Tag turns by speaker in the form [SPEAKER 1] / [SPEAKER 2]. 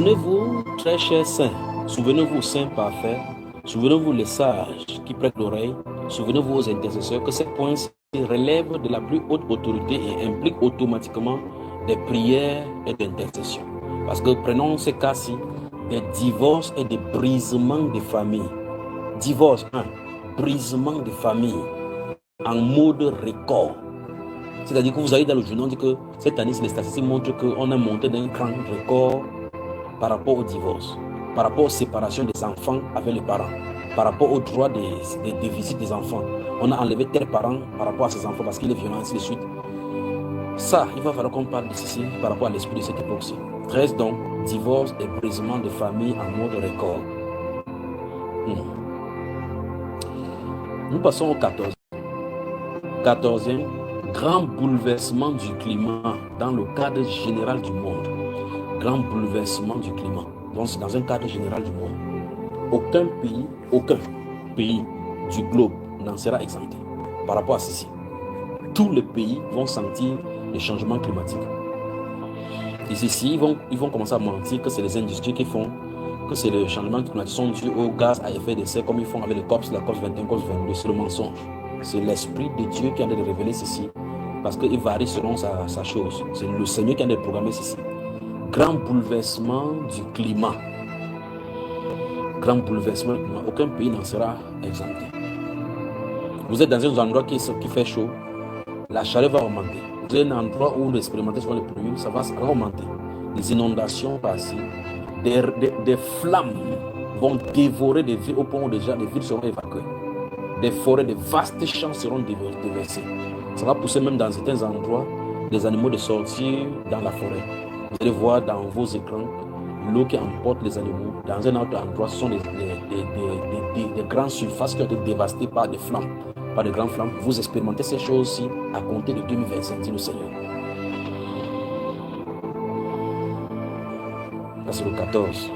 [SPEAKER 1] Souvenez-vous, très chers saints, souvenez-vous, saints parfaits, souvenez-vous, les sages qui prêtent l'oreille, souvenez-vous aux intercesseurs que ces points relèvent de la plus haute autorité et impliquent automatiquement des prières et d'intercession. Parce que prenons ces cas-ci, des divorces et des brisements de famille. Divorce 1, brisement de famille en mode record. C'est-à-dire que vous avez dans le journal, on dit que cette année, les statistiques montrent qu'on a monté d'un grand record par rapport au divorce, par rapport aux séparations des enfants avec les parents, par rapport au droit des visites des enfants. On a enlevé tel parent par rapport à ses enfants parce qu'il est violent, ainsi de suite. Ça, il va falloir qu'on parle de ceci par rapport à l'esprit de cette époque-ci. 13 donc, divorce et brisement de famille en mode record. Nous passons au 14e. 14e, grand bouleversement du climat dans le cadre général du monde. Grand bouleversement du climat. Donc, c'est dans un cadre général du monde. Aucun pays du globe n'en sera exempté par rapport à ceci. Tous les pays vont sentir les changements climatiques. Et ici, ils vont commencer à mentir que c'est les industries qui font, que c'est le changement climatique sont dus au gaz à effet de serre, comme ils font avec les COP, la COP 21, COP 22. C'est le mensonge. C'est l'Esprit de Dieu qui a de révéler ceci, parce qu'il varie selon sa chose. C'est le Seigneur qui a de programmer ceci. Grand bouleversement du climat. Grand bouleversement du climat. Aucun pays n'en sera exempté. Vous êtes dans un endroit qui fait chaud, la chaleur va augmenter. Vous êtes dans un endroit où l'expérimentation est plus, ça va augmenter. Les inondations passent. Des flammes vont dévorer des villes au point où déjà les villes seront évacuées. Des forêts, de vastes champs seront déversés. Ça va pousser même dans certains endroits des animaux de sortir dans la forêt. Vous allez voir dans vos écrans l'eau qui emporte les animaux. Dans un autre endroit, ce sont des grandes surfaces qui ont été dévastées par des flammes, par de grandes flammes. Vous expérimentez ces choses-ci à compter de 2025, dit le Seigneur. Ça, c'est le 14.